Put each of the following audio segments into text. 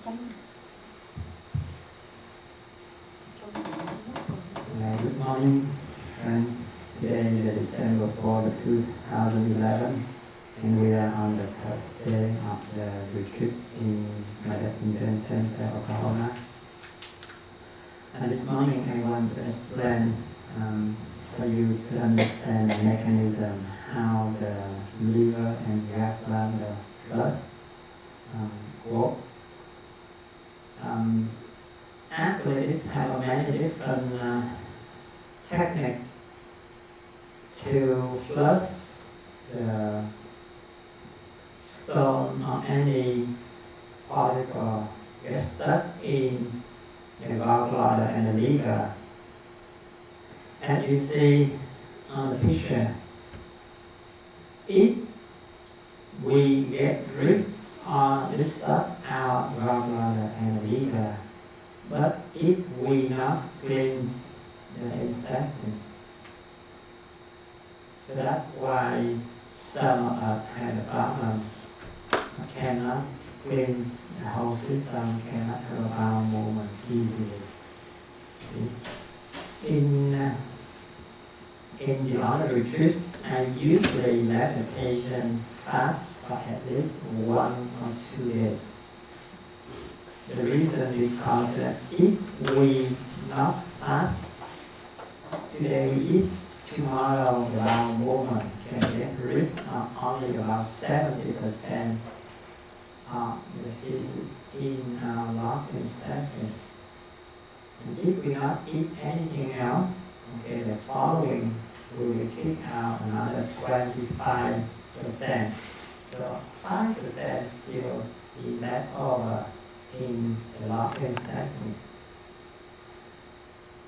Good morning, friends. Today is December 4, 2011, and we are on the first day of the retreat in Medicine Center, Oklahoma. And this morning I want to explain for you to understand the mechanism, how the liver and gallbladder blood work. Actually, it has many different techniques to flush the stone or any particle get stuck in the gallbladder and the liver. As you see on the picture, if we get rid of this stuff out of gallbladder and the liver, but if we not clean the intestine, so that's why some of us have a problem, cannot clean the whole system, cannot have a bowel movement easily. In the other retreat, I usually let the patient fast for at least 1 or 2 days. The reason is because that if we not fast, today we eat, tomorrow the bowel movement can get rid of only about 70% of the feces in our large intestine. And if we not eat anything else, okay, the following we will kick out another 25%. So 5% still be left over in the large intestine.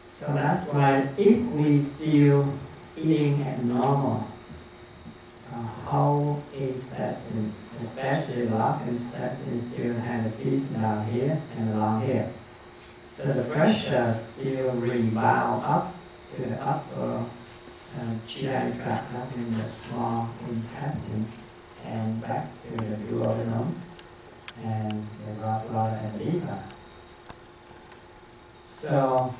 So that's why if we still eating at normal, whole intestine, especially the large intestine, still have the feces down here and along here. So the pressure still rebound up to the upper GI tract, up in the small intestine, and back to the duodenum and the gallbladder and liver. So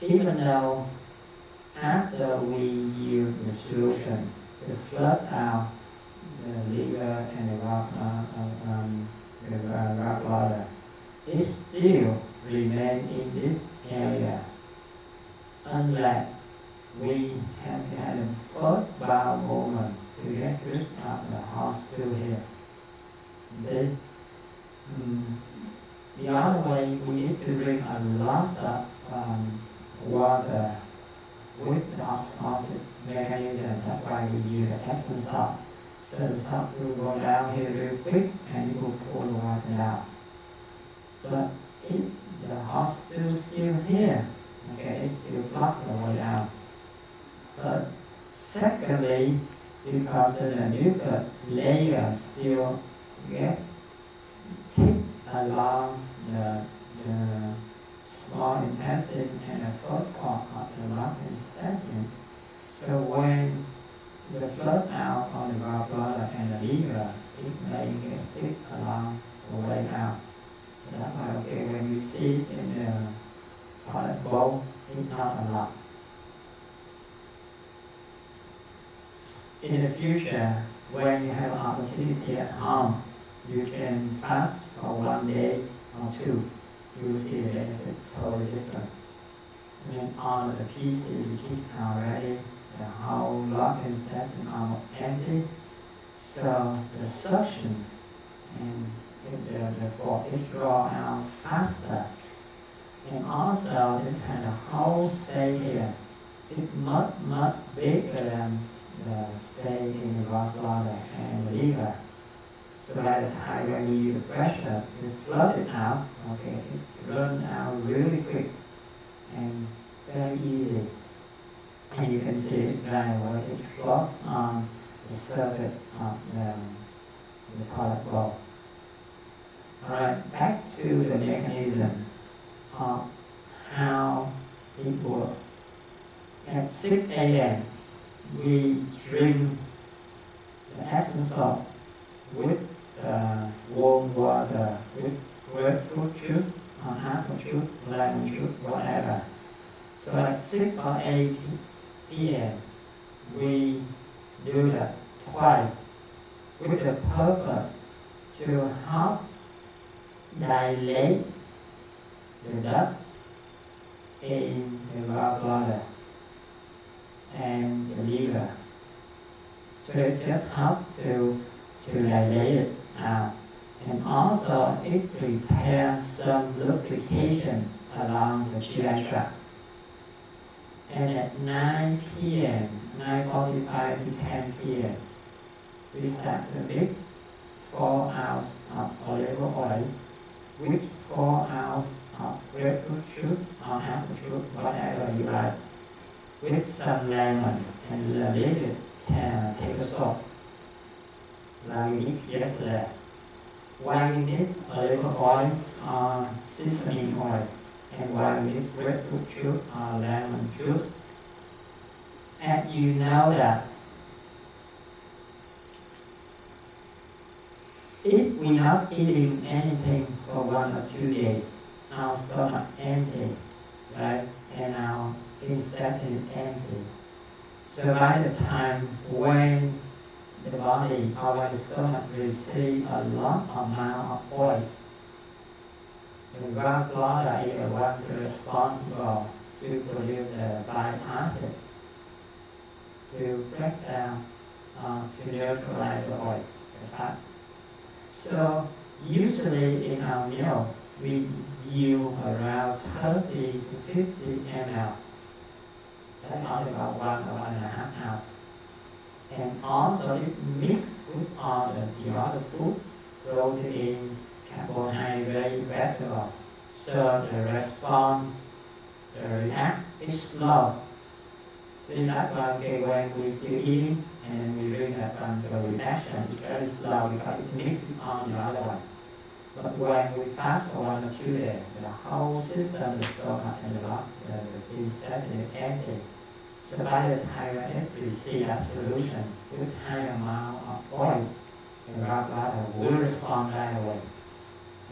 even though after we use the solution to flush out the liver and the gallbladder, it still remains in this area unless we have had a first bowel movement to get rid of the hospital here. The other way, we need to drink a lot of water with the osmotic mechanism. That's why we use the Epsom salt. So the salt will go down here real quick and it will pour the water out. But if the hospital is still here, okay, it still block the way out. But secondly, because the mucus layer still get thick along the small intestine and the first part of the large intestine, so when the blood out on the gallbladder and the liver, it may get thick along the way out. So that's why, okay, when you see it in the toilet bowl, it's not a lot. In the future, when you have an opportunity at home, you can fast for 1 day or 2. You will see the benefit totally different. When all the pieces you keep already, the whole large intestine almost empty, so the suction and therefore it draw out faster. And also it kind of whole stay here. It's much bigger than the stay in the gallbladder and the liver. So by the time when we use the pressure to flood it out, okay, it runs out really quick and very easy. And you can see it right away, it floats on the surface of the toilet bowl. Alright, back to the mechanism of how it works. At 6 a.m. we drink the Epsom salt with warm water with grapefruit juice, apple juice, lemon juice, whatever. So at 6 or 8 p.m. we do that twice with the purpose to help dilate the duct in the gallbladder and the liver. So it just helps to dilate it out. And also it prepares some lubrication along the GI tract. And at 9 p.m., 9:45 to 10 p.m., we start to mix 4 ounces of olive oil with 4 ounces of grapefruit juice or apple juice, whatever you like, with some lemon and a little table salt, like we mixed yesterday. Why we need olive oil or seasoning oil, and why we need grapefruit juice or lemon juice? And you know that if we're not eating anything for 1 or 2 days, our stomach empty, right? And our intestine empty. So by the time when the body, our stomach receives a lot amount of oil, the gallbladder is the one responsible to produce the bile acid, to break down, to neutralize the oil, the fat. So usually in our meal, we use around 30 to 50 ml. That's only about 1 or 1.5 ounces. And also it mixed with all the other food, protein, carbohydrate, vegetable. So the response, the react is slow. So that's why when we still eating and we drink that the reaction is very slow because it mixed with all the other one. But when we fast for 1 or 2 days, the whole system, the stomach and the blood, is definitely empty. So by the time it receives that solution with high amount of oil, the gallbladder will respond right away.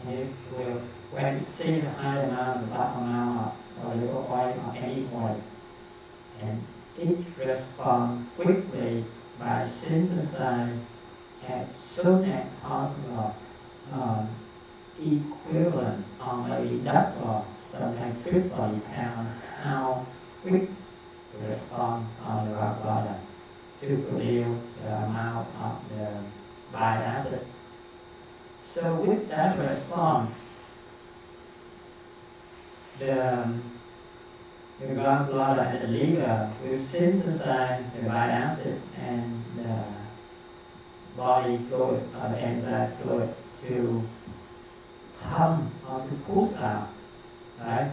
And it will, when it sees the high amount of that amount of olive oil or any oil, and it responds quickly by synthesizing as soon as possible equivalent or maybe double, sometimes triple, depending on how quick the response on the gallbladder to produce the amount of the bile acid. So with that response, the gallbladder and the liver will synthesize the bile acid and the body fluid or the enzyme fluid to pump or to push out, right?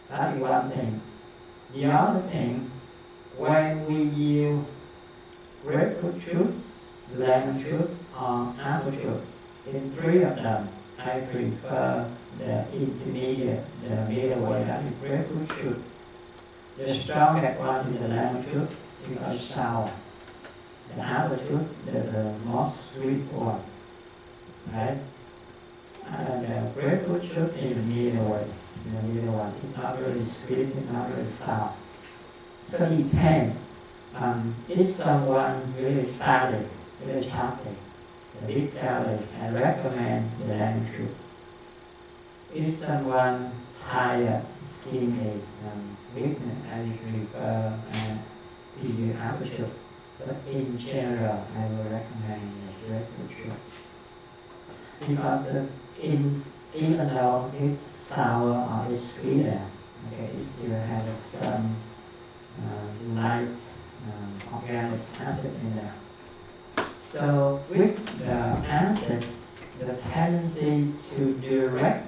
That is one thing. The other thing, when we use grapefruit juice, lemon juice, or apple juice, in 3 of them, I prefer the intermediate, the middle way, that is grapefruit juice. The strongest one is the lemon juice because it's sour. The apple juice, the most sweet one, right? And the grapefruit juice is the middle way, the middle one. It's not really sweet, it's not really sour. So it depends. If someone really fatty, really chunky, the big belly, I recommend the lemon juice. If someone tired, skinny, weakness, I prefer to use apple juice. But in general, I will recommend the grapefruit juice. Because even though it's sour or it's sweeter, okay, it still has some light organic acid in there. So with the acid, the tendency to direct,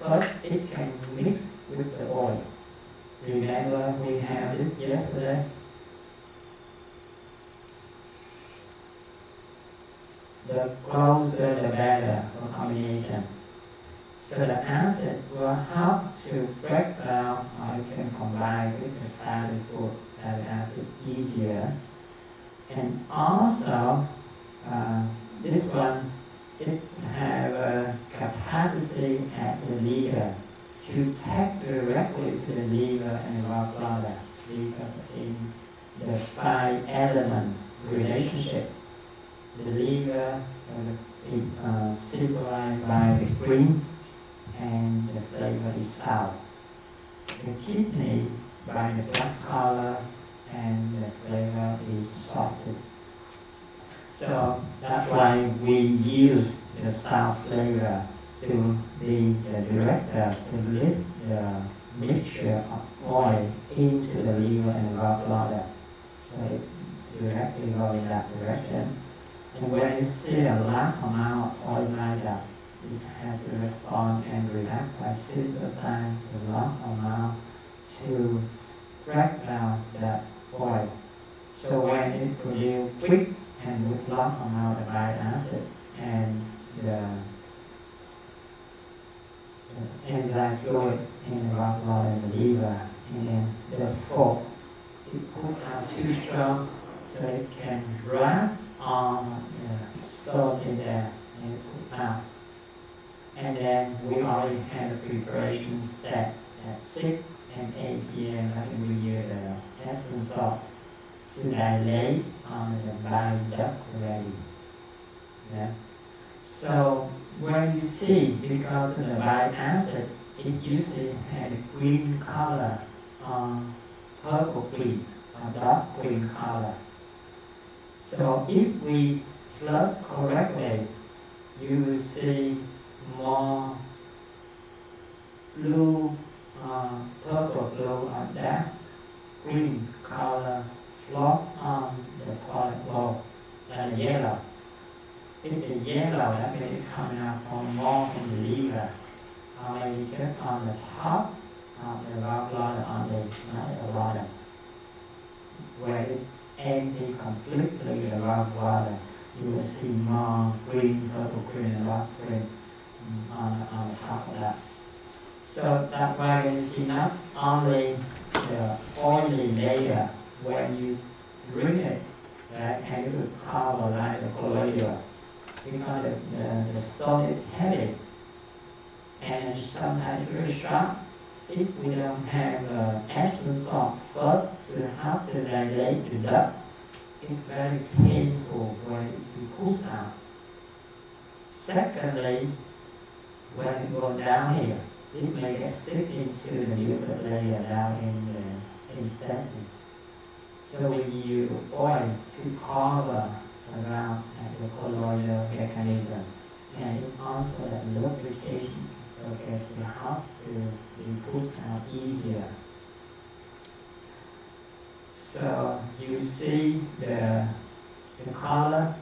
first it can mix with the oil. Remember we had it yesterday? The closer the better for combination. So the acid will help to break down, or you can combine with the fatty food, fatty acid easier. And also, this one, it has a capacity to tap directly to the liver and gallbladder, because in the five element relationship, the liver is symbolized by the green and the flavor is sour. The kidney by the black color and the flavor is salted. So that's why we use the sour flavor to be the director to lift the mixture of oil into the liver and gallbladder. So it directly goes in that direction. And when you see a large amount of oil like that, it has to respond and react by synthesizing the large amount to break down that oil. So when it produces quick and with large amount of bile acid and the enzyme fluid in the gallbladder and the liver, and the fork, it put out too strong, so it can grab on the stone in there and put out. And then we already had the preparations that at 6 and 8 p.m. I think we use the Epsom salt to dilate on the bile duct already. Yeah. So when you see, because of the bile acid, it usually had a green color on purple green or dark green color. So if we flood correctly, you will see more blue, purple blue or dark green color float on the toilet bowl than yellow. If the yellow, that means it's coming out from more from the liver, or maybe just on the top of the gallbladder on the bottom, where it empty completely the gallbladder, you will see more green, purple green, and dark green on the top of that. So that way it's enough only the oily layer when you drink it, right, and it will cover like the colloidal, because the stone is heavy and sometimes very sharp. If we don't have Epsom salt first to help to dilate the duct, it's very painful when it pulls out. Secondly, when it goes down here, it may get stick into the mucus layer down in the intestine. So we use oil to cover around at the colloidal mechanism, and it also that lubrication, okay, to help to be pushed out easier. So you see the color,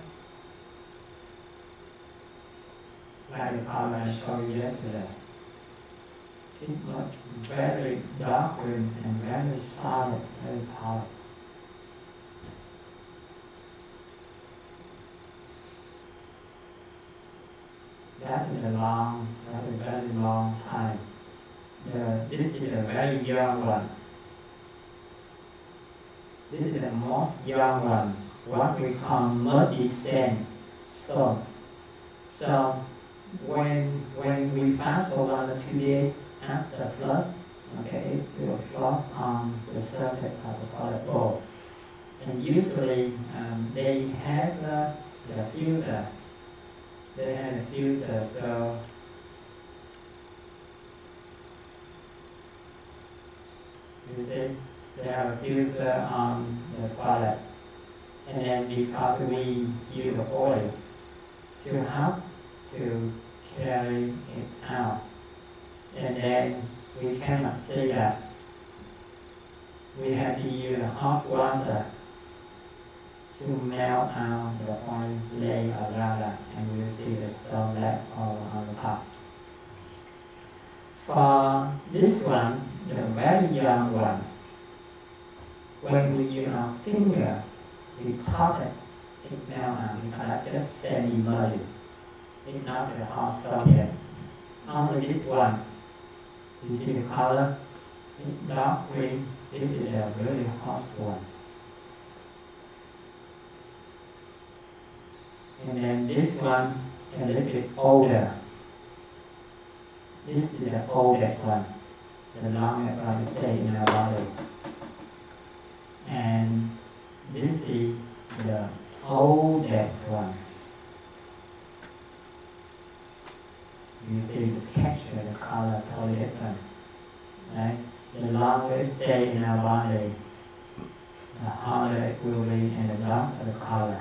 like the color I showed you yesterday. It looks very dark green and very solid, very hard. That is a very long time. This is a very young one. This is the most young one, what we call mud-descent stone. So when we fast for 1 or 2 days after flood, okay, it will float on the surface of the toilet bowl. And usually they have the filter. They have a filter, so you see, they have a filter on the toilet. And then because we use the oil to help to carry it out, and then we cannot see that. We have to use hot water to melt out the oil layer around that, and we'll see the stone left over on the top. For this one, the very young one, when we use our finger, we pop it, it melts out, because that's just semi-muddy. It's not the hot stone yet. Only this one, you see the color? It's dark green. This is a really hot one. And then this one, a little bit older. This is the oldest one. The longest one stay in our body. And this is the oldest one. You see the texture, the color totally different. Right? The longest stay in our body, the harder it will be and the darker the color.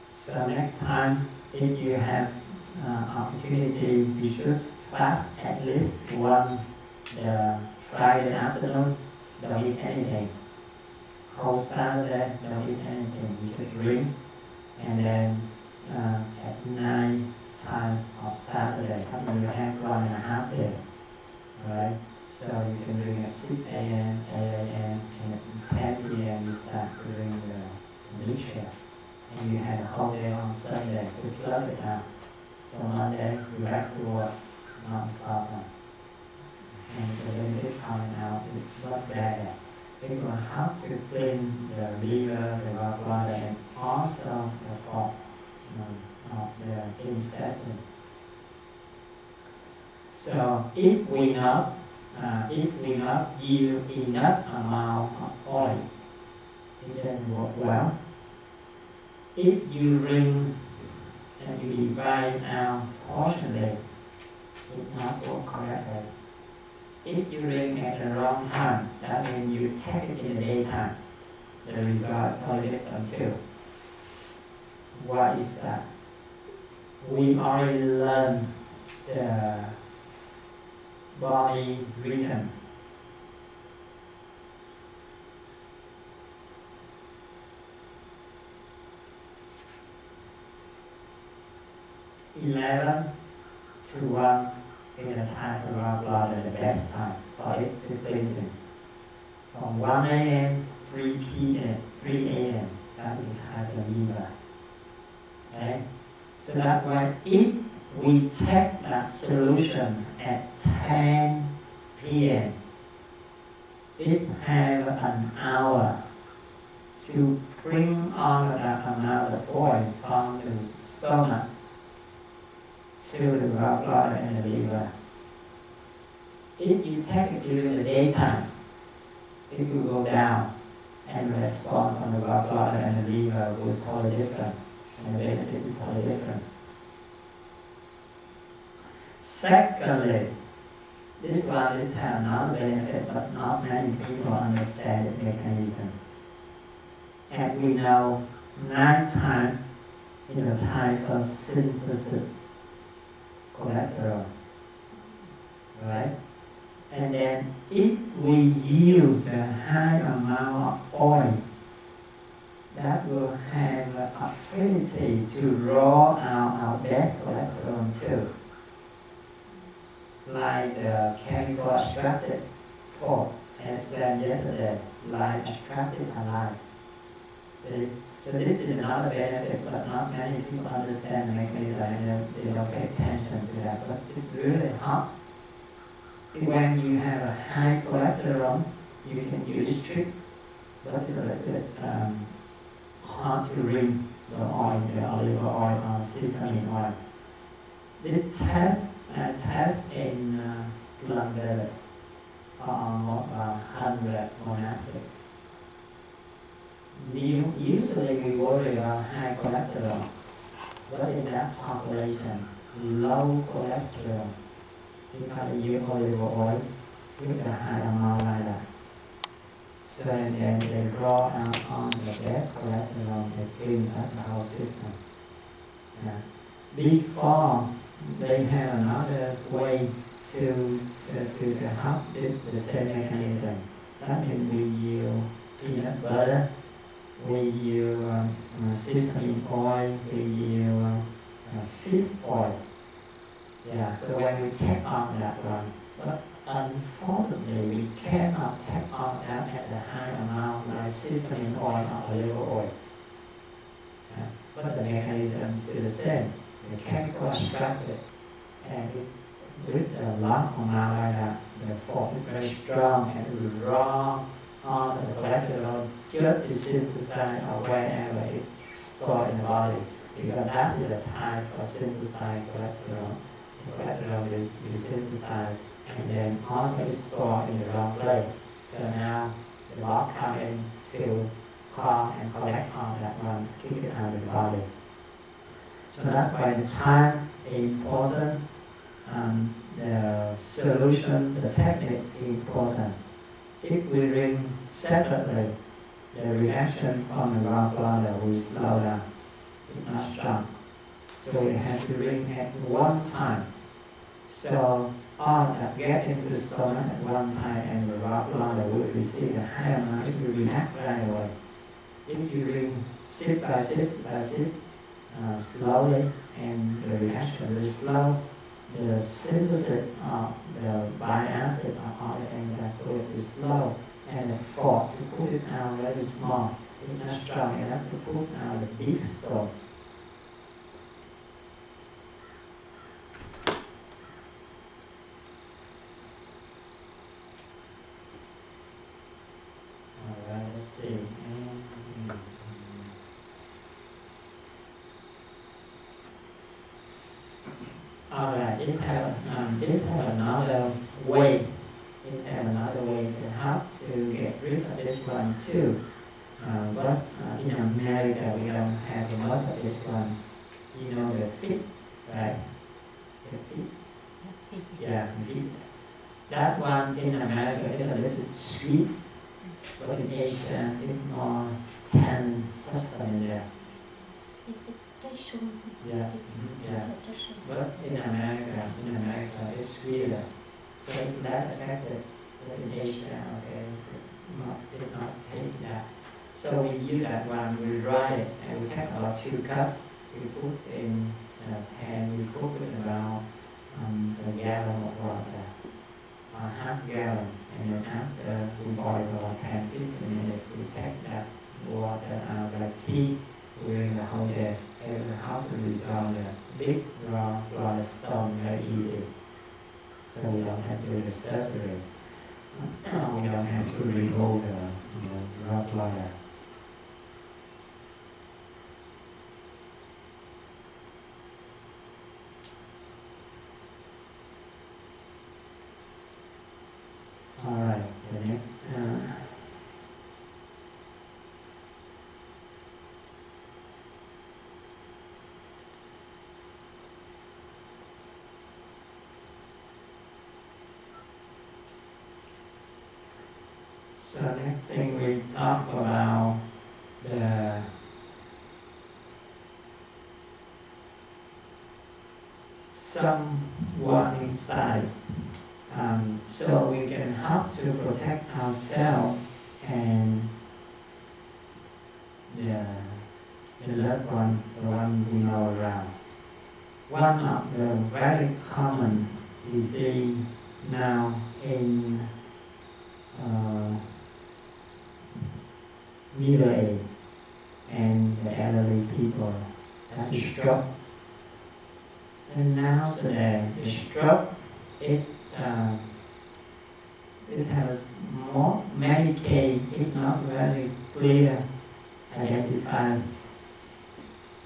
So next time, if you have opportunity, you should fast at least one the Friday afternoon, don't eat anything. Whole Saturday, don't eat anything, you should drink. And then at night time of Saturday, you have 1.5 days. Right? So you can drink at 6 a.m., 8 a.m., and at 10 p.m. you start to drink the milkshake. And you had a whole day on Sunday to close it out. So Monday you back to work, not a problem. And the benefit coming out is not bad. It will help to clean the liver, the gallbladder, and also the pot of the intestine. So if we not use enough amount of oil, it doesn't work well. If you drink and you divide out portionally, it not work correctly. If you drink at the wrong time, that means you take it in the daytime. The result is totally different too. Why is that? We already learned the body rhythm. Eleven to 1 is the time for our blood, the best time for it to cleansing. From 1 a.m., 3 p.m., 3 a.m., that is time for liver. Okay? So that's why if we take that solution at 10 p.m., it has an hour to bring all that amount of oil from the stomach to the gallbladder and the liver. If you take it during the daytime, it will go down and the response from the gallbladder and the liver will be totally different, and the benefit is totally different. Secondly, this one is have another benefit, but not many people understand the mechanism. And we know nighttime is a time for synthesis cholesterol, right? And then if we use the high amount of oil, that will have an affinity to draw out our bad cholesterol too. Like the chemical extracted for, as explained yesterday, like extracted alive. So this is another benefit, but not many people understand the mechanism and they don't pay attention to that. But it's really hard. When you have a high cholesterol, you can use trick, but it's a little bit hard to ring the oil, the olive oil or sesame oil. This test in London for almost 100 monastics. Usually we worry about high cholesterol, but in that population, low cholesterol, because you use olive oil with a high amount like that. So then they draw out on the bad cholesterol, they clean up the whole system. Yeah. Before, they have another way to help the same mechanism. That means we use peanut butter, we use sesame oil, we use fish oil. Yeah, so when we take on that one, but unfortunately we cannot take on that at a high amount like sesame oil or olive oil. Yeah. But the mechanism is still the same. The chemical extracted, and with a large amount like that, the force is very strong and it will draw on the cholesterol just to synthesize or wherever it's stored in the body, because that is the time for synthesizing cholesterol cholesterol is synthesized and then also is stored in the wrong place. So now the blood comes in to call and collect all that one, kick it out of the body. So that's why the time is important, the solution, the technique is important. If we drink separately, the reaction from the raw bladder will slow down, it's not strong. So we have to drink at one time. So all that get into the stomach at one time and the raw bladder will receive a high amount if you react right away. If you drink sip by sip by sip, slowly, and the reaction is slow, the synthesis of the bile acid of all the enzyme fluid is slow, and the force to put it out very small. It's not strong enough to put out the big stone. Alright, let's see. Alright, it have another way. It have another way to help to get rid of this one too. But in America we don't have much of this one. You know the feet, right? The feet. Yeah, the feet. That one in America is a little sweet, but in Asia it's more tannin substance in there. Is it tissue? Yeah, yeah. But in America it's sweeter. So it's less affected. But in Asia, okay, it's not taste that. So we use that one, we dry it, and we take about 2 cups, we put in the pan, we cook it around a gallon of water, or half gallon, and then after we boil about 10-15 minutes, we take that water out like tea during the whole day. And how to dissolve the big raw blood stone very easy. So we don't have to do the surgery. We don't have to remove the raw blood. Alright, the next. So next thing we talk about the some warning signs. So we can help to protect ourselves and the loved one, the one we know around. One of the very common disease now in middle age and the elderly people, that is stroke. And now today, the stroke, it has many cases, it's not very clear identified.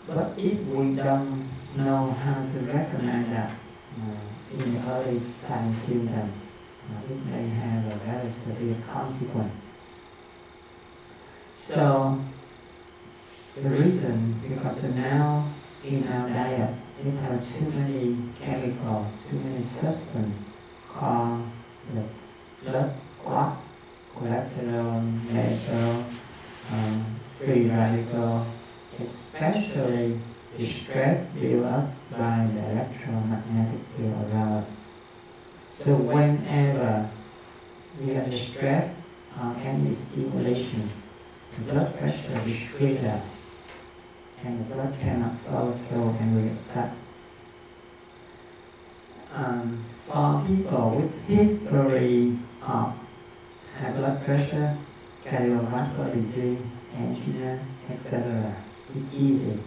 But if we don't know how to recognize that in the early sign symptoms, it may have a very severe consequence. So the reason, because now in our diet, it has too many chemicals, too many substances called the blood clot, cholesterol, cholesterol, free radical, especially the stress built up by the electromagnetic field around us. So whenever we are stressed or any stimulation, the blood pressure is triggered and the blood cannot flow through and we get stuck. For people with history of high blood pressure, cardiovascular disease, angina, etc., it's easy.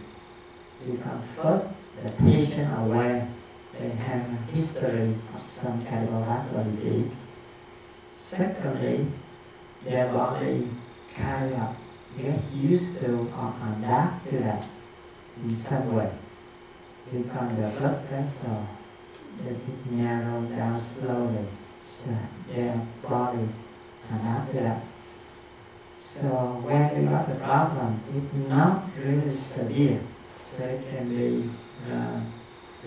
Because first, the patient are aware they have a history of some cardiovascular disease. Secondly, their body kind of gets used to or adapt to that in some way. Because the blood pressure the teeth narrow down slowly, so their body adapt to that. So when they got the problem, it's not really severe, so it can be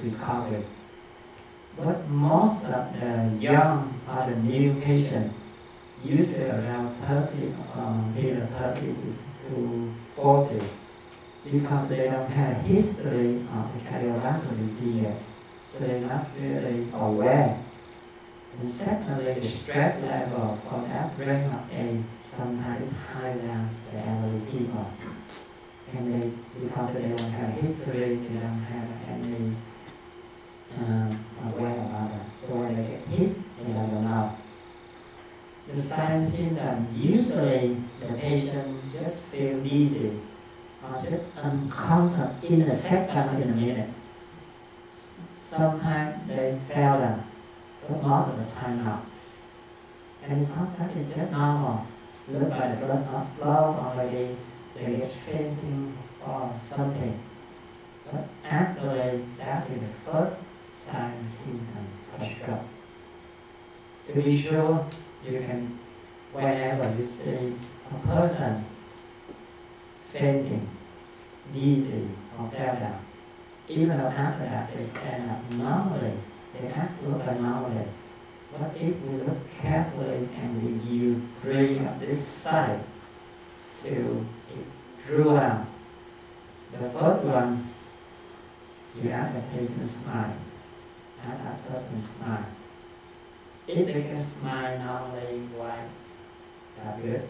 recovered. But most of the young or the new patients, usually around 30, either 30 to 40, because they don't have a history of the cardiovascular disease yet, so they're not really aware. And secondly, the stress level for that range of age sometimes higher than the elderly people. And they, because they don't have history, they don't have any aware about it. So when they get hit, they don't know. The sign symptom, usually the patient just feel dizzy or just unconscious in a second or in a minute. Sometimes they fell down, but most of the time not. And it's not that, it's just normal. Look by the blood not flow already, they get fainting or something. But actually, that is the first sign symptom for stroke. To be sure, you can, whenever you see a person fainting, dizzy, or fell down, even though after that they stand up normally, they act look normally. But if we look carefully and we use bring up this side to draw out, the first one, you ask the patient smile, ask that person smile. If they can smile normally, why? That's good.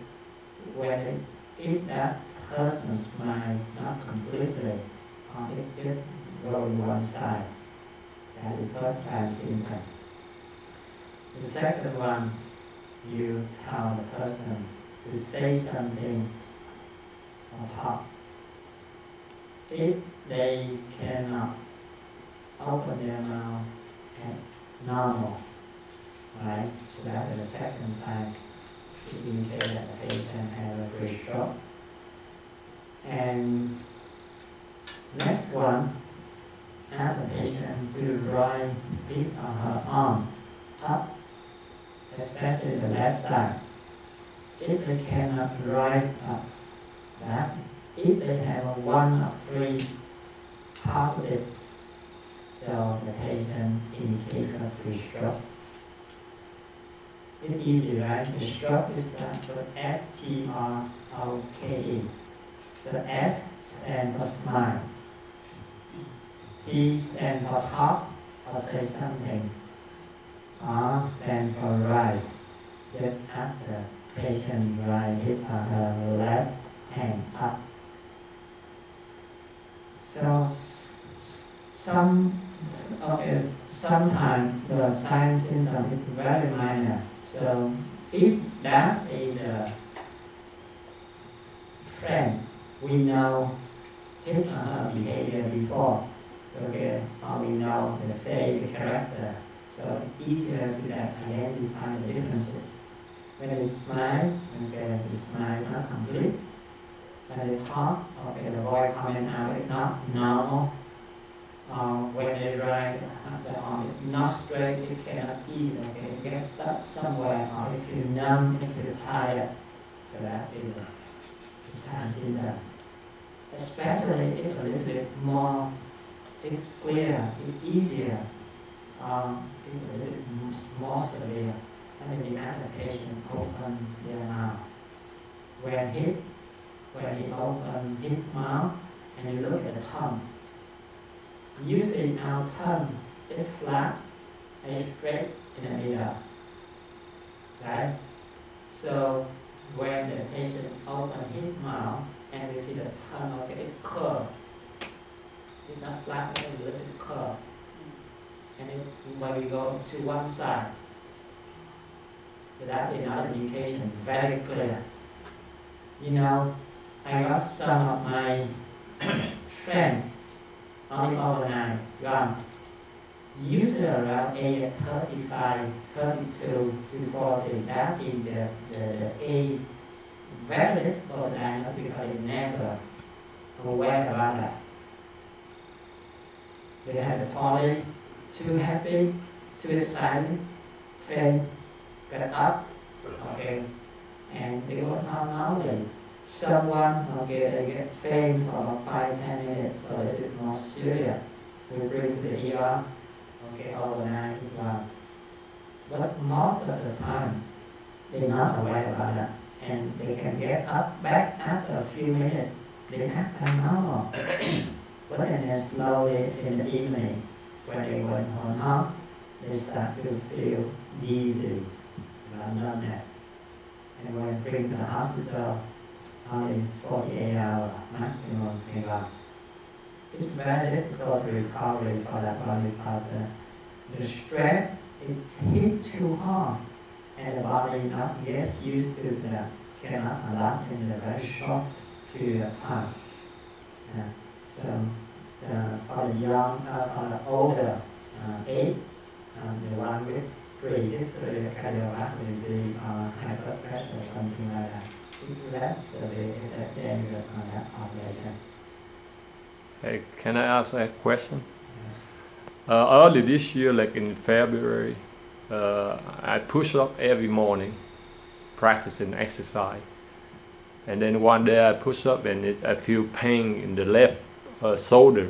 If that person smile not completely, or it just go on one side, that is first sign symptom. The second one, you tell the person to say something or talk. If they cannot open their mouth at normal, right? So that is the second sign to indicate that the patient has a pre-stroke. And next one, ask the patient to rise his or her arm up, especially the left side. If they cannot rise up that, if they have a 1 of 3 positive, so the patient indicates a pre-stroke. It's easy, right? The stroke is done for S-T-R-O-K-E. So S stands for smile. T stands for talk or say something. R stands for rise. Just after patient rise his or her left hand up. So sometimes the sign symptom is very minor. So if that is the friend, we know his or her behavior before, okay, or we know the face, the character, so it's easier to identify the differences. When they smile, okay, the smile is not complete. When they talk, okay, the voice coming out is not normal. When they rise, the arm is not straight, it cannot eat, okay, it gets stuck somewhere, or it feels numb, it feels tired. So that is the sign symptom. Especially if a little bit more, it's clear, it's easier, it's a little bit more severe. And then the other patient open their mouth. When he open his mouth and you look at the tongue, usually our tongue is flat and straight in the middle, right? So when the patient open his mouth and we see the tongue, okay, it's curved. It's not flat, but a little bit curved. And when we go to one side, so that is another indication, very clear. You know, I got some of my friends only overnight, gone. Usually around age 35, 32 to 40, that is the age very difficult to diagnose because they never aware about that. They have the too happy, too excited, faint, get up, okay, and because normally someone, okay, they get faint for 5-10 minutes, so it is more serious. We bring to the ER, okay, overnight as well. But most of the time, they're not aware about that, and they can get up back after a few minutes. They act like normal. But then slowly in the evening, when they went home, they start to feel dizzy, numbness. And when bring to the hospital, only 48 hours maximum they got. It's very difficult to recover for that body because the stress it hit too hard, and the body not get used to that, cannot adapt in a very short period of time. So for the young, for the older age, the one with pre-history of cardiovascular disease or high blood pressure, something like that, it's less dangerous on that population. Hey, can I ask a question? Early this year, like in February, I push up every morning, practicing exercise. And then one day I push up and I feel pain in the left shoulder.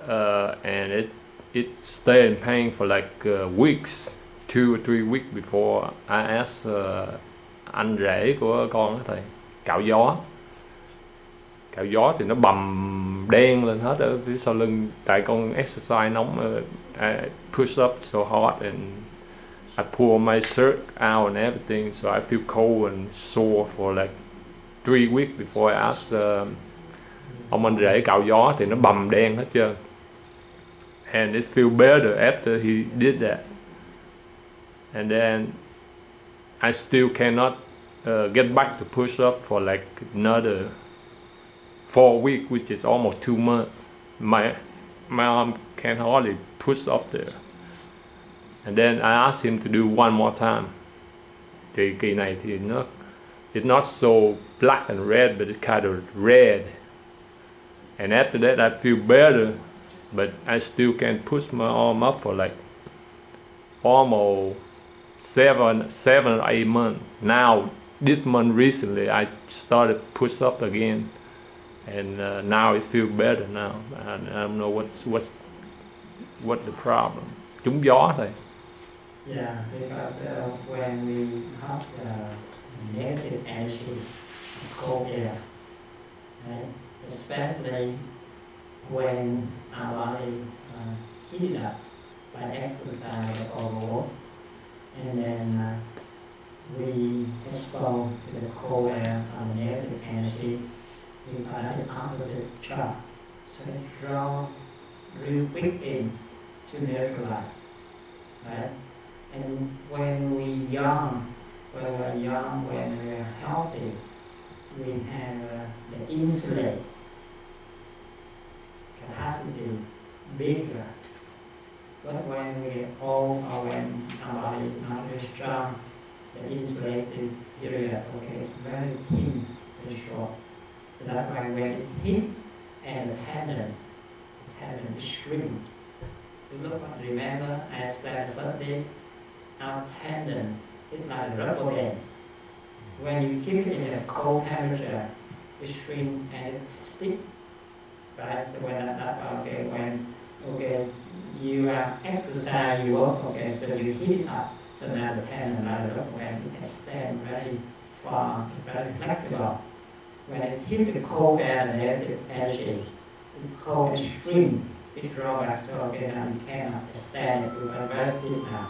And it stayed in pain for like weeks, 2 or 3 weeks before I asked anh rể của con đó thầy, cạo gió. Cạo gió thì nó bầm đen lên hết ở phía sau lưng, tại con exercise nóng. I push up so hard and I pull my shirt out and everything, so I feel cold and sore for like 3 weeks before I asked ông anh rể cạo gió thì nó bầm đen hết trơn. And it feel better after he did that. And then I still cannot get back to push up for like another 4 weeks, which is almost 2 months. My arm can hardly push up there. And then I asked him to do one more time. Thì kỳ này thì it's not so black and red, but it's kind of red. And after that I feel better, but I still can't push my arm up for like almost 7 or 8 months. Now, this month recently, I started push up again, and now it feels better now. And I don't know what's the problem. Trúng gió thôi. Yeah, because when we have the negative energy, cold air, right? Especially when our body heated up by exercise or overwork, and then we expose to the cold air or negative energy, we find the opposite charge. So it draws real quick in to neutralize, right? And when we're young, when we're healthy, we have the insulate capacity bigger. But when we get old or when our body is not very strong, the insulated period, okay, very thin, very short. So that's why when it hit and the tendon shrink. Remember, I explained first this, our tendon is like a rubber band. When you keep it in a cold temperature, it shrinks and it sticks. Right? So when you exercise, you work, okay, so you heat it up. So now the tendon, like the rubber band, it extends very far, very flexible. When it hits the cold air, the negative energy, the cold shrink. It draws back, so okay, now you cannot stand it, you are very stiff now.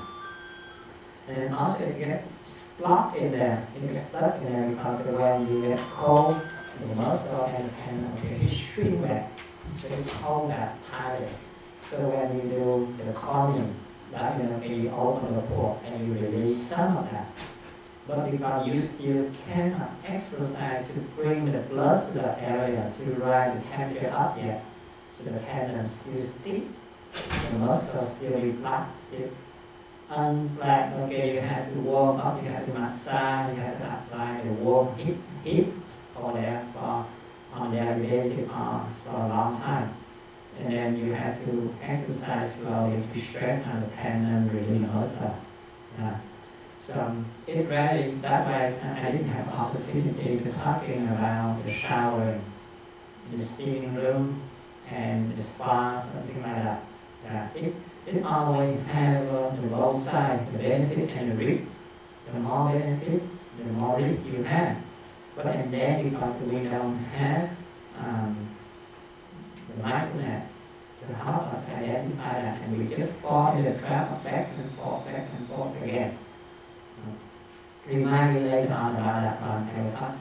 And also it gets blocked in there, it gets stuck in there because when you get cold, the muscle and the tendon, okay, it shrink back, so it hold that tighter. So when you do the calming, that you open the port and you release some of that. But because you still cannot exercise to bring the blood to the area to rise the temperature up yet. So the tendon still stiff, the muscle still relaxed, still unflat. Okay, you have to warm up, you have to massage, you have to apply the warm heat over there for on daily basis for a long time. and then you have to exercise slowly to strengthen the tendon, release muscle. So it really, that way I didn't have opportunity to talking about the shower, the steaming room, and the spa, something like that. It always have the both sides, the benefit and the risk. The more benefit, the more risk you have. But and then because we don't have the mindfulness to help us identify that, and we just fall in the trap of back and forth again. Remind me later on about that one.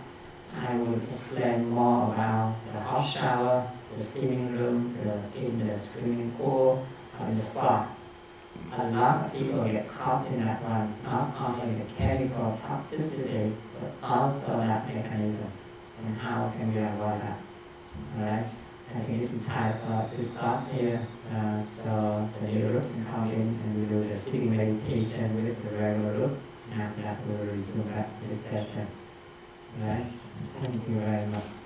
I will explain more about the hot shower, the steaming room, in the swimming pool, or the spa. A lot of people get caught in that one, not only the chemical toxicity, but also that mechanism. And how can we avoid that? Alright? I think it's time to stop here. So the new group can come in and we do the sitting meditation with the regular group. And after that we'll resume back this session. Alright? Thank you very much.